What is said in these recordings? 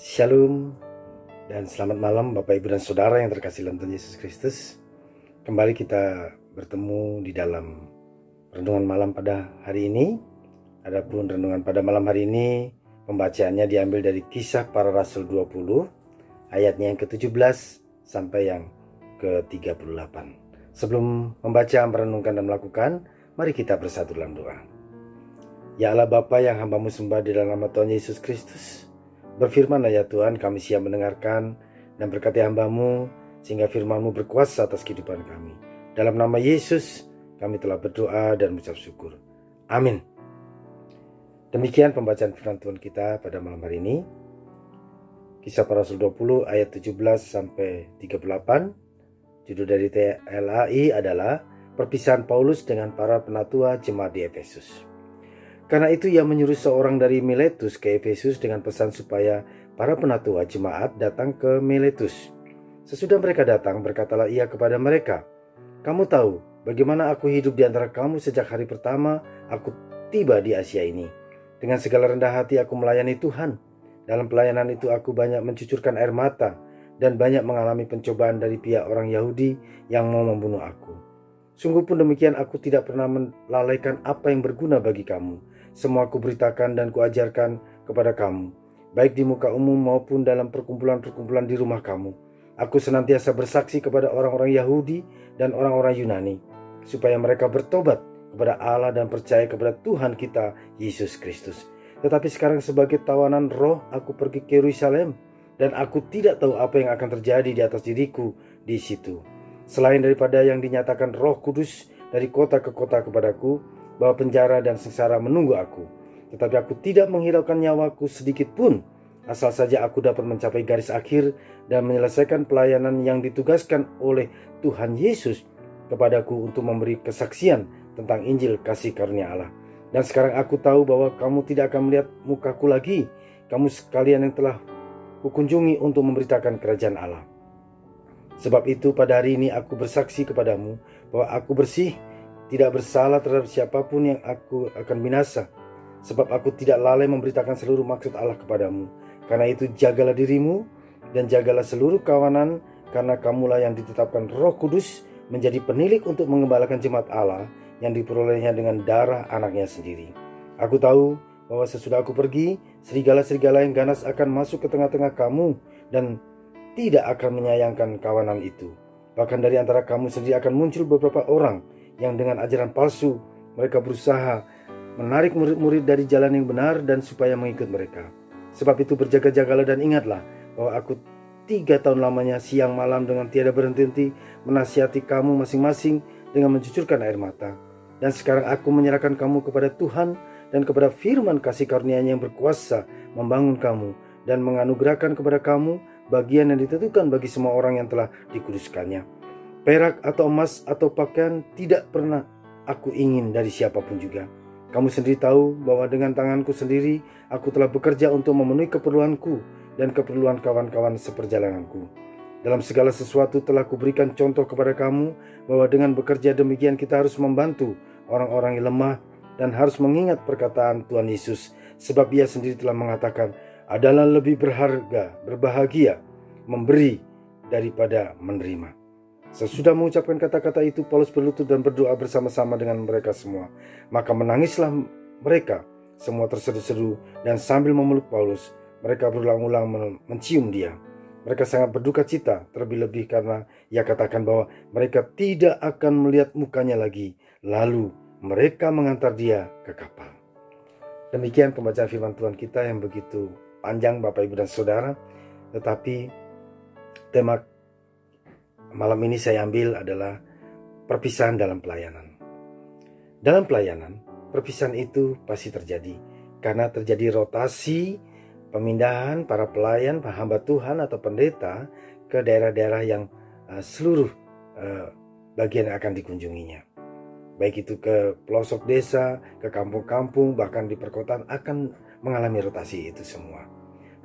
Shalom dan selamat malam Bapak Ibu dan Saudara yang terkasih dalam Tuhan Yesus Kristus. Kembali kita bertemu di dalam renungan malam pada hari ini. Adapun renungan pada malam hari ini pembacaannya diambil dari Kisah Para Rasul 20 ayatnya yang ke-17 sampai yang ke-38. Sebelum membaca, merenungkan dan melakukan, mari kita bersatu dalam doa. Ya Allah Bapa yang hamba-Mu sembah di dalam nama Tuhan Yesus Kristus, berfirmanlah ya Tuhan, kami siap mendengarkan dan berkati hamba-Mu sehingga firman-Mu berkuasa atas kehidupan kami. Dalam nama Yesus kami telah berdoa dan mengucap syukur. Amin. Demikian pembacaan firman Tuhan kita pada malam hari ini. Kisah Para Rasul 20 ayat 17 sampai 38. Judul dari TLAI adalah Perpisahan Paulus dengan para penatua jemaat di Efesus. Karena itu ia menyuruh seorang dari Miletus ke Efesus dengan pesan supaya para penatua jemaat datang ke Miletus. Sesudah mereka datang, berkatalah ia kepada mereka, "Kamu tahu bagaimana aku hidup di antara kamu sejak hari pertama aku tiba di Asia ini. Dengan segala rendah hati aku melayani Tuhan. Dalam pelayanan itu aku banyak mencucurkan air mata dan banyak mengalami pencobaan dari pihak orang Yahudi yang mau membunuh aku. Sungguh pun demikian aku tidak pernah melalaikan apa yang berguna bagi kamu. Semua kuberitakan dan kuajarkan kepada kamu, baik di muka umum maupun dalam perkumpulan-perkumpulan di rumah kamu. Aku senantiasa bersaksi kepada orang-orang Yahudi dan orang-orang Yunani, supaya mereka bertobat kepada Allah dan percaya kepada Tuhan kita Yesus Kristus. Tetapi sekarang sebagai tawanan roh aku pergi ke Yerusalem, dan aku tidak tahu apa yang akan terjadi di atas diriku di situ. Selain daripada yang dinyatakan Roh Kudus dari kota ke kota kepadaku, bahwa penjara dan sengsara menunggu aku. Tetapi aku tidak menghiraukan nyawaku sedikit pun, asal saja aku dapat mencapai garis akhir dan menyelesaikan pelayanan yang ditugaskan oleh Tuhan Yesus kepadaku untuk memberi kesaksian tentang Injil kasih karunia Allah. Dan sekarang aku tahu bahwa kamu tidak akan melihat mukaku lagi, kamu sekalian yang telah kukunjungi untuk memberitakan kerajaan Allah. Sebab itu pada hari ini aku bersaksi kepadamu bahwa aku bersih, tidak bersalah terhadap siapapun yang aku akan binasa. Sebab aku tidak lalai memberitakan seluruh maksud Allah kepadamu. Karena itu jagalah dirimu dan jagalah seluruh kawanan, karena kamulah yang ditetapkan Roh Kudus menjadi penilik untuk mengembalakan jemaat Allah yang diperolehnya dengan darah anaknya sendiri. Aku tahu bahwa sesudah aku pergi, serigala-serigala yang ganas akan masuk ke tengah-tengah kamu dan tidak akan menyayangkan kawanan itu. Bahkan dari antara kamu sendiri akan muncul beberapa orang yang dengan ajaran palsu mereka berusaha menarik murid-murid dari jalan yang benar dan supaya mengikut mereka. Sebab itu berjaga-jagalah dan ingatlah bahwa aku 3 tahun lamanya siang malam dengan tiada berhenti-henti menasihati kamu masing-masing dengan mencucurkan air mata. Dan sekarang aku menyerahkan kamu kepada Tuhan dan kepada firman kasih karunia-Nya yang berkuasa membangun kamu dan menganugerahkan kepada kamu bagian yang ditentukan bagi semua orang yang telah dikuduskannya. Perak atau emas atau pakaian tidak pernah aku ingin dari siapapun juga. Kamu sendiri tahu bahwa dengan tanganku sendiri aku telah bekerja untuk memenuhi keperluanku dan keperluan kawan-kawan seperjalananku. Dalam segala sesuatu telah kuberikan contoh kepada kamu bahwa dengan bekerja demikian kita harus membantu orang-orang yang lemah dan harus mengingat perkataan Tuhan Yesus, sebab Ia sendiri telah mengatakan, adalah lebih berbahagia memberi daripada menerima. Sesudah mengucapkan kata-kata itu, Paulus berlutut dan berdoa bersama-sama dengan mereka semua. Maka menangislah mereka semua terseru-seru, dan sambil memeluk Paulus, mereka berulang-ulang mencium dia. Mereka sangat berduka cita, terlebih-lebih karena ia katakan bahwa mereka tidak akan melihat mukanya lagi. Lalu mereka mengantar dia ke kapal. Demikian pembacaan firman Tuhan kita yang begitu panjang Bapak Ibu dan Saudara. Tetapi tema malam ini saya ambil adalah perpisahan dalam pelayanan. Dalam pelayanan, perpisahan itu pasti terjadi karena terjadi rotasi pemindahan para pelayan, hamba Tuhan atau pendeta ke daerah-daerah yang seluruh bagian akan dikunjunginya. Baik itu ke pelosok desa, ke kampung-kampung, bahkan di perkotaan akan mengalami rotasi itu semua.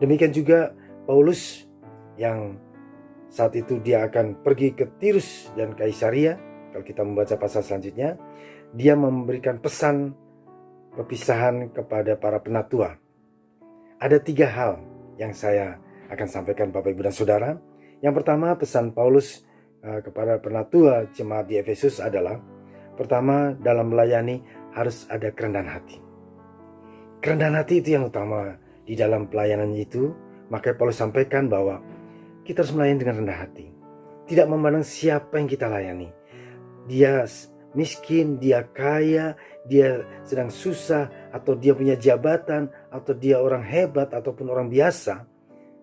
Demikian juga Paulus yang saat itu dia akan pergi ke Tirus dan Kaisaria. Kalau kita membaca pasal selanjutnya, dia memberikan pesan perpisahan kepada para penatua. Ada 3 hal yang saya akan sampaikan Bapak Ibu dan Saudara. Yang pertama, pesan Paulus kepada penatua jemaat di Efesus adalah, pertama, dalam melayani harus ada kerendahan hati. Kerendahan hati itu yang utama di dalam pelayanan itu. Maka Paulus sampaikan bahwa kita harus melayani dengan rendah hati. Tidak memandang siapa yang kita layani. Dia miskin, dia kaya, dia sedang susah, atau dia punya jabatan, atau dia orang hebat, ataupun orang biasa.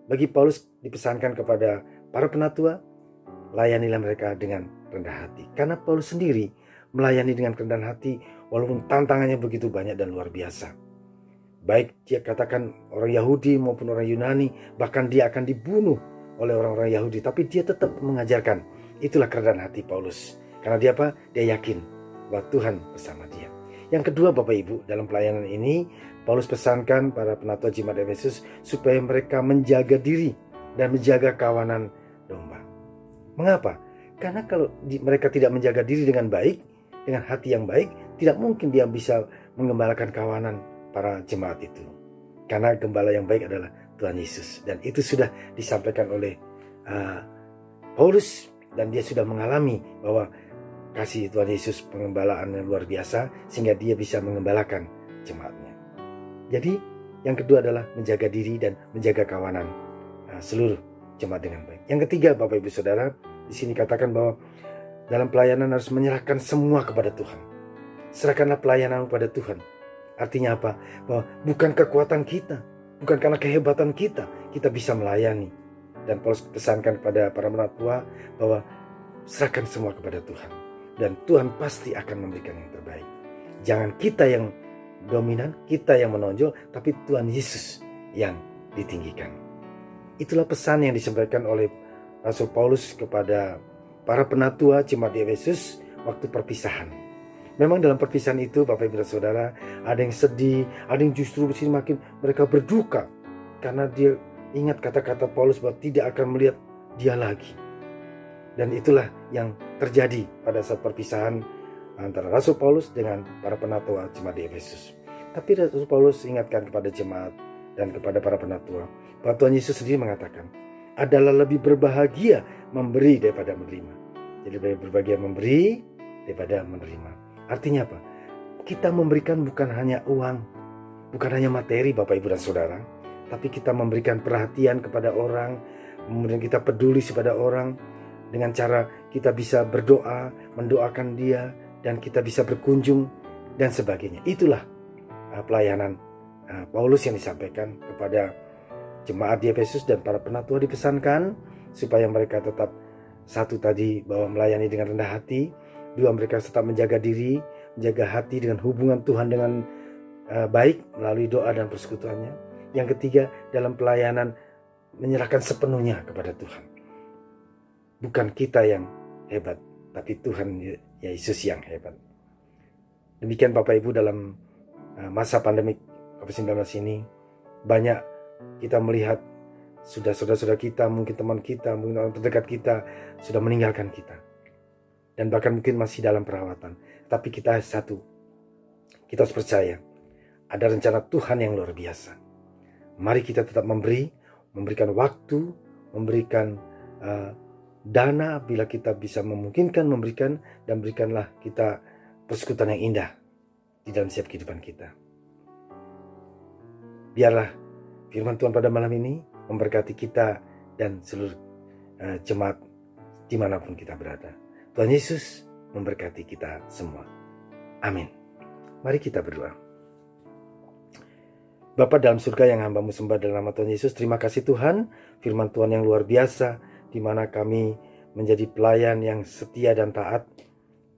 Bagi Paulus dipesankan kepada para penatua, layanilah mereka dengan rendah hati. Karena Paulus sendiri melayani dengan kerendahan hati, walaupun tantangannya begitu banyak dan luar biasa. Baik dia katakan orang Yahudi maupun orang Yunani, bahkan dia akan dibunuh oleh orang-orang Yahudi, tapi dia tetap mengajarkan. Itulah kerendahan hati Paulus. Karena dia apa? Dia yakin bahwa Tuhan bersama dia. Yang kedua, Bapak Ibu, dalam pelayanan ini Paulus pesankan para penatua jemaat Efesus supaya mereka menjaga diri dan menjaga kawanan domba. Mengapa? Karena kalau mereka tidak menjaga diri dengan baik, dengan hati yang baik, tidak mungkin dia bisa mengembalakan kawanan para jemaat itu. Karena gembala yang baik adalah Tuhan Yesus. Dan itu sudah disampaikan oleh Paulus. Dan dia sudah mengalami bahwa kasih Tuhan Yesus pengembalaan yang luar biasa, sehingga dia bisa mengembalakan jemaatnya. Jadi yang kedua adalah menjaga diri dan menjaga kawanan seluruh jemaat dengan baik. Yang ketiga, Bapak Ibu Saudara, di sini katakan bahwa dalam pelayanan harus menyerahkan semua kepada Tuhan. Serahkanlah pelayanan kepada Tuhan. Artinya apa? Bahwa bukan kekuatan kita, bukan karena kehebatan kita bisa melayani. Dan Paulus pesankan kepada para penatua bahwa serahkan semua kepada Tuhan. Dan Tuhan pasti akan memberikan yang terbaik. Jangan kita yang dominan, kita yang menonjol, tapi Tuhan Yesus yang ditinggikan. Itulah pesan yang disampaikan oleh Rasul Paulus kepada para penatua jemaat di Efesus waktu perpisahan. Memang dalam perpisahan itu, Bapak Ibu dan Saudara, ada yang sedih, ada yang justru makin mereka berduka. Karena dia ingat kata-kata Paulus bahwa tidak akan melihat dia lagi. Dan itulah yang terjadi pada saat perpisahan antara Rasul Paulus dengan para penatua jemaat di Efesus. Tapi Rasul Paulus ingatkan kepada jemaat dan kepada para penatua bahwa Tuhan Yesus sendiri mengatakan, adalah lebih berbahagia memberi daripada menerima. Jadi lebih berbahagia memberi daripada menerima. Artinya apa? Kita memberikan bukan hanya uang, bukan hanya materi, Bapak Ibu dan Saudara, tapi kita memberikan perhatian kepada orang, kemudian kita peduli kepada orang dengan cara kita bisa berdoa, mendoakan dia, dan kita bisa berkunjung dan sebagainya. Itulah pelayanan Paulus yang disampaikan kepada jemaat di Efesus, dan para penatua dipesankan supaya mereka tetap satu tadi, bahwa melayani dengan rendah hati. Dua, mereka tetap menjaga diri, menjaga hati dengan hubungan Tuhan dengan baik melalui doa dan persekutuannya. Yang ketiga, dalam pelayanan menyerahkan sepenuhnya kepada Tuhan. Bukan kita yang hebat, tapi Tuhan Yesus yang hebat. Demikian Bapak Ibu, dalam masa pandemik COVID-19 ini, banyak kita melihat sudah saudara-saudara kita, mungkin teman kita, mungkin orang terdekat kita sudah meninggalkan kita. Dan bahkan mungkin masih dalam perawatan. Tapi kita satu, kita harus percaya ada rencana Tuhan yang luar biasa. Mari kita tetap memberikan waktu, memberikan dana bila kita bisa memungkinkan memberikan, dan berikanlah kita persekutuan yang indah di dalam setiap kehidupan kita. Biarlah firman Tuhan pada malam ini memberkati kita dan seluruh jemaat dimanapun kita berada. Tuhan Yesus memberkati kita semua. Amin. Mari kita berdoa. Bapa dalam surga yang hamba-Mu sembah dalam nama Tuhan Yesus, terima kasih Tuhan, firman Tuhan yang luar biasa, di mana kami menjadi pelayan yang setia dan taat.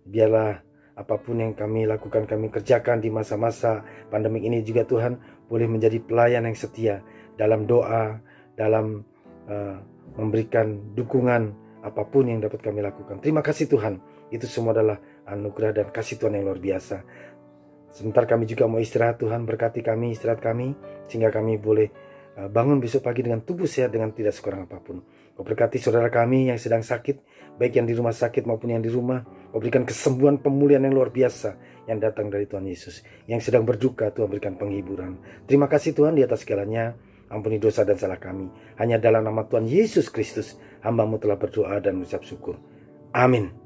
Biarlah apapun yang kami lakukan, kami kerjakan di masa-masa pandemik ini juga Tuhan, boleh menjadi pelayan yang setia dalam doa, dalam memberikan dukungan apapun yang dapat kami lakukan. Terima kasih Tuhan. Itu semua adalah anugerah dan kasih Tuhan yang luar biasa. Sebentar kami juga mau istirahat, Tuhan berkati kami, istirahat kami, sehingga kami boleh bangun besok pagi dengan tubuh sehat, dengan tidak sekurang apapun. Kau berkati saudara kami yang sedang sakit, baik yang di rumah sakit maupun yang di rumah. Kau berikan kesembuhan, pemulihan yang luar biasa yang datang dari Tuhan Yesus. Yang sedang berduka, Tuhan berikan penghiburan. Terima kasih Tuhan, di atas segalanya Ampuni dosa dan salah kami. Hanya dalam nama Tuhan Yesus Kristus, hamba-Mu telah berdoa dan mengucap syukur. Amin.